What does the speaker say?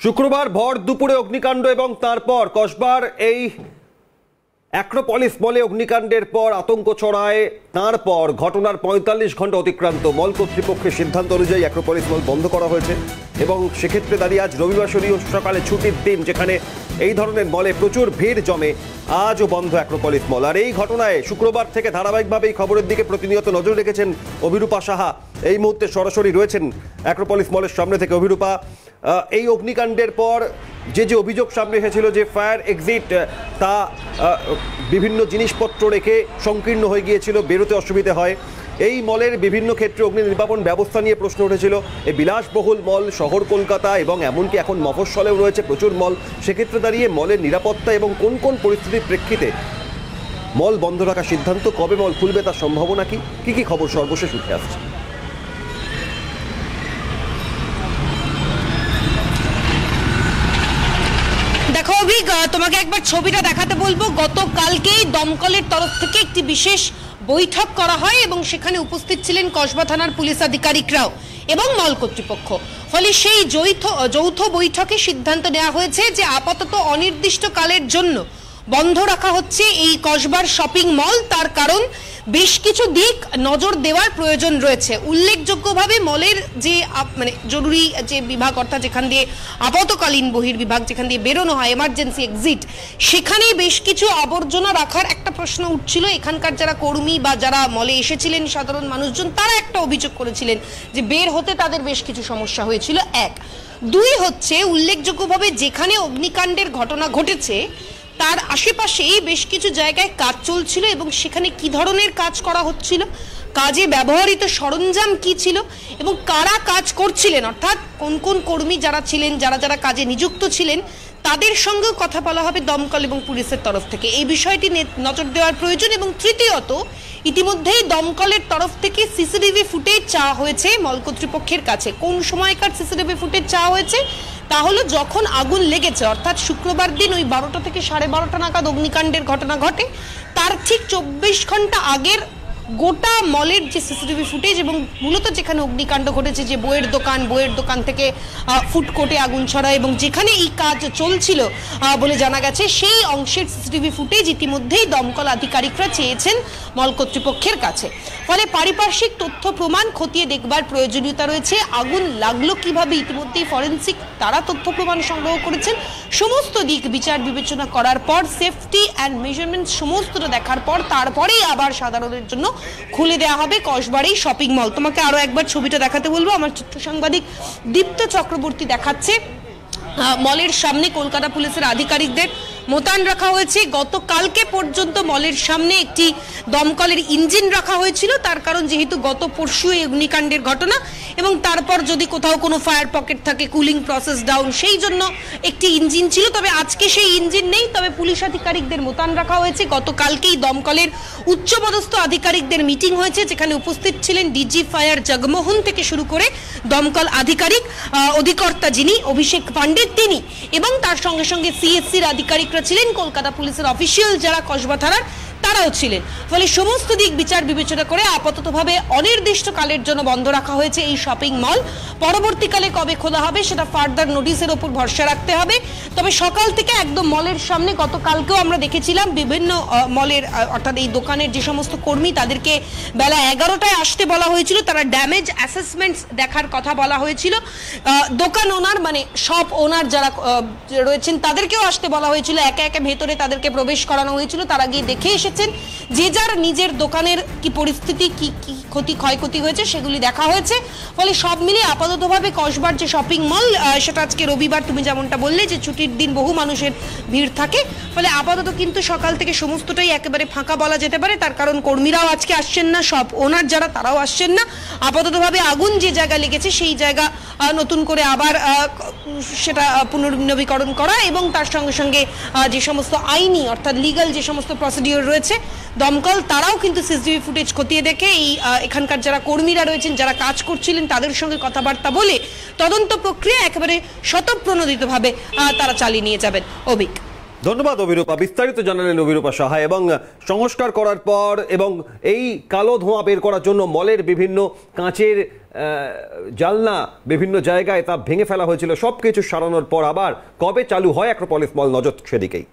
শুক্রবার ভর দুপুরে অগ্নিকাণ্ড এবং তারপর কসবার এই অ্যাক্রোপলিস মলে অগ্নিকাণ্ডের পর আতঙ্ক ছড়ায়। তারপর ঘটনার ৪৫ ঘন্টা অতিক্রান্ত মল কর্তৃপক্ষের সিদ্ধান্ত অনুযায়ী অ্যাক্রোপলিস মল বন্ধ করা হয়েছে এবং সেক্ষেত্রে দাঁড়িয়ে আজ রবিবার শনিও সকালে ছুটির দিন, যেখানে এই ধরনের মলে প্রচুর ভিড় জমে, আজও বন্ধ অ্যাক্রোপলিস মল। আর এই ঘটনায় শুক্রবার থেকে ধারাবাহিকভাবে এই খবরের দিকে প্রতিনিয়ত নজর রেখেছেন অভিরূপা সাহা। এই মুহূর্তে সরাসরি রয়েছেন অ্যাক্রোপলিস মলের সামনে থেকে। অভিরূপা, এই অগ্নিকাণ্ডের পর যে অভিযোগ সামনে এসেছিল যে ফায়ার এক্সিট তা বিভিন্ন জিনিসপত্র রেখে সংকীর্ণ হয়ে গিয়েছিল, বেরোতে অসুবিধে হয়, এই মলের বিভিন্ন ক্ষেত্রে অগ্নি নির্বাপন ব্যবস্থা নিয়ে প্রশ্ন উঠেছিল। এই বিলাসবহুল মল শহর কলকাতা এবং এমনকি এখন মফস্বলেও রয়েছে প্রচুর মল। সেক্ষেত্রে দাঁড়িয়ে মলের নিরাপত্তা এবং কোন কোন পরিস্থিতির প্রেক্ষিতে মল বন্ধ রাখার সিদ্ধান্ত, কবে মল খুলবে তার সম্ভাবনা কি, কি খবর সর্বশেষ উঠে আসছে? দেখো অভিক, তোমাকে একবার ছবিটা দেখাতে বলবো। গতকালকেই দমকলের তরফ থেকে একটি বিশেষ বৈঠক করা হয় এবং সেখানে উপস্থিত ছিলেন কসবা থানার পুলিশ আধিকারিকরাও এবং মল কর্তৃপক্ষ। ফলে সেই যৌথ বৈঠকে সিদ্ধান্ত নেওয়া হয়েছে যে আপাতত অনির্দিষ্টকালের জন্য বন্ধ রাখা হচ্ছে এই কসবার শপিং মল। তার কারণ বেশ কিছু দিক নজর দেওয়ার প্রয়োজন রয়েছে। উল্লেখযোগ্যভাবে মলের যে জরুরি যে বিভাগ, অর্থাৎ যেখান দিয়ে আপাতকালীন বহির্বিভাগ, যেখান দিয়ে বেরোনো হয়, এমার্জেন্সি এক্সিট, সেখানে বেশ কিছু আবর্জনা রাখার একটা প্রশ্ন উঠছিল। এখানকার যারা কর্মী বা যারা মলে এসেছিলেন সাধারণ মানুষজন, তারা একটা অভিযোগ করেছিলেন যে বের হতে তাদের বেশ কিছু সমস্যা হয়েছিল। এক, দুই হচ্ছে উল্লেখযোগ্যভাবে যেখানে অগ্নিকাণ্ডের ঘটনা ঘটেছে তার আশেপাশেই বেশ কিছু জায়গায় কাজ চলছিল এবং সেখানে কি ধরনের কাজ করা হচ্ছিল, কাজে ব্যবহৃত সরঞ্জাম কি ছিল এবং কারা কাজ করছিলেন, অর্থাৎ কোন কোন কর্মী যারা ছিলেন, যারা কাজে নিযুক্ত ছিলেন, তাদের সঙ্গেও কথা বলা হবে দমকল এবং পুলিশের তরফ থেকে। এই বিষয়টি নজর দেওয়ার প্রয়োজন। এবং তৃতীয়ত, ইতিমধ্যেই দমকলের তরফ থেকে সিসিটিভি ফুটেজ চাওয়া হয়েছে মল কর্তৃপক্ষের কাছে। কোন সময়কার সিসিটিভি ফুটেজ চাওয়া হয়েছে? তাহলে যখন আগুন লেগেছে, অর্থাৎ শুক্রবার দিন ওই 12টা থেকে 12:30 নাগাদ অগ্নিকাণ্ডের ঘটনা ঘটে, তার ঠিক 24 ঘন্টা আগের গোটা মলের যে সিসিটিভি ফুটেজ এবং মূলত যেখানে অগ্নিকাণ্ড ঘটেছে, যে বইয়ের দোকান থেকে ফুড কোর্টে আগুন ছড়ায় এবং যেখানে এই কাজ চলছিল বলে জানা গেছে, সেই অংশের সিসিটিভি ফুটেজ ইতিমধ্যেই দমকল আধিকারিকরা চেয়েছেন মল কর্তৃপক্ষের কাছে। ফলে পারিপার্শ্বিক তথ্য প্রমাণ খতিয়ে দেখবার প্রয়োজনীয়তা রয়েছে। আগুন লাগলো কিভাবে, ইতিমধ্যেই ফরেন্সিক তারা তথ্য প্রমাণ সংগ্রহ করেছেন। সমস্ত দিক বিচার বিবেচনা করার পর, সেফটি অ্যান্ড মেজারমেন্ট সমস্তটা দেখার পর, তারপরেই আবার সাধারণের জন্য খুলে দেওয়া হবে কসবার এই শপিং মল। তোমাকে আরো একবার ছবিটা দেখাতে বলবো। আমার চিত্র সাংবাদিক দীপ্ত চক্রবর্তী দেখাচ্ছে। মলের সামনে কলকাতা পুলিশের আধিকারিকদের মোতায়েন রাখা হয়েছে। গতকালকে পর্যন্ত মলের সামনে একটি দমকলের ইঞ্জিন রাখা হয়েছিল, তার কারণ যেহেতু গত পরশু এই অগ্নিকাণ্ডের ঘটনা এবং তারপর যদি কোথাও কোনো ফায়ার পকেট থাকে, কুলিং প্রসেস ডাউন, সেই জন্য একটি ইঞ্জিন ছিল। তবে আজকে সেই ইঞ্জিন নেই, তবে পুলিশ আধিকারিকদের মোতায়েন রাখা হয়েছে। গতকালকেই দমকলের উচ্চপদস্থ আধিকারিকদের মিটিং হয়েছে, যেখানে উপস্থিত ছিলেন ডিজি ফায়ার জগমোহন থেকে শুরু করে দমকল আধিকারিক অধিকর্তা যিনি অভিষেক পান্ডে তিনি, এবং তার সঙ্গে সঙ্গে সিএসসির আধিকারিকরা ছিলেন, কলকাতা পুলিশের অফিসিয়াল যারা কসবা থানার তারাও ছিলেন। ফলে সমস্ত দিক বিচার বিবেচনা করে আপাততভাবে অনির্দিষ্টকালের জন্য বন্ধ রাখা হয়েছে এই শপিং মল। পরবর্তীকালে কবে খোলা হবে সেটা ফার্দার নোটিশের ওপর ভরসা রাখতে হবে। তবে সকাল থেকে একদম মলের সামনে গতকালকেও আমরা দেখেছিলাম বিভিন্ন মলের, অর্থাৎ এই দোকানের যে সমস্ত কর্মী, তাদেরকে বেলা 11টায় আসতে বলা হয়েছিল। তারা ড্যামেজ অ্যাসেসমেন্টস দেখার কথা বলা হয়েছিল। দোকান ওনার শপ ওনার যারা রয়েছেন তাদেরকেও আসতে বলা হয়েছিল। একে একে ভেতরে তাদেরকে প্রবেশ করানো হয়েছিল। তারা গিয়ে দেখে এসেছেন যে যার নিজের দোকানের কি পরিস্থিতি, কি কি ক্ষয়ক্ষতি হয়েছে সেগুলি দেখা হয়েছে। ফলে সব মিলিয়ে আপাততভাবে কসবার যে শপিং মল, সেটা আজকে রবিবার, তুমি যেমনটা বললে যে ছুটির দিন বহু মানুষের ভিড় থাকে, ফলে আপাতত কিন্তু সকাল থেকে সমস্তটাই একেবারে ফাঁকা বলা যেতে পারে। তার কারণ কর্মীরাও আজকে আসছেন না, সব ওনার যারা তারাও আসছেন না। আপাততভাবে আগুন যে জায়গায় লেগেছে সেই জায়গা নতুন করে আবার সেটা পুনর্নবীকরণ করা এবং তার সঙ্গে সঙ্গে যে সমস্ত আইনি, অর্থাৎ লিগাল যে সমস্ত প্রসিডিওর রয়েছে, দমকল তারাও কিন্তু সিসিটিভি ফুটেজ খতিয়ে দেখে এই এখানকার যারা কর্মীরা রয়েছেন, যারা কাজ করছিলেন, তাদের সঙ্গে কথাবার্তা বলে তদন্ত প্রক্রিয়া একেবারে স্বতঃপ্রণোদিতভাবে তারা চালিয়ে নিয়ে যাবেন। অভিক। ধন্যবাদ অভিরূপা, বিস্তারিত জানালেন অভিরূপা সাহা। এবং সংস্কার করার পর এবং এই কালো ধোঁয়া বের করার জন্য মলের বিভিন্ন কাঁচের জানলা বিভিন্ন জায়গায় তা ভেঙে ফেলা হয়েছিল, সবকিছু সারানোর পর আবার কবে চালু হয় অ্যাক্রোপলিস মল, নজর সেদিকেই।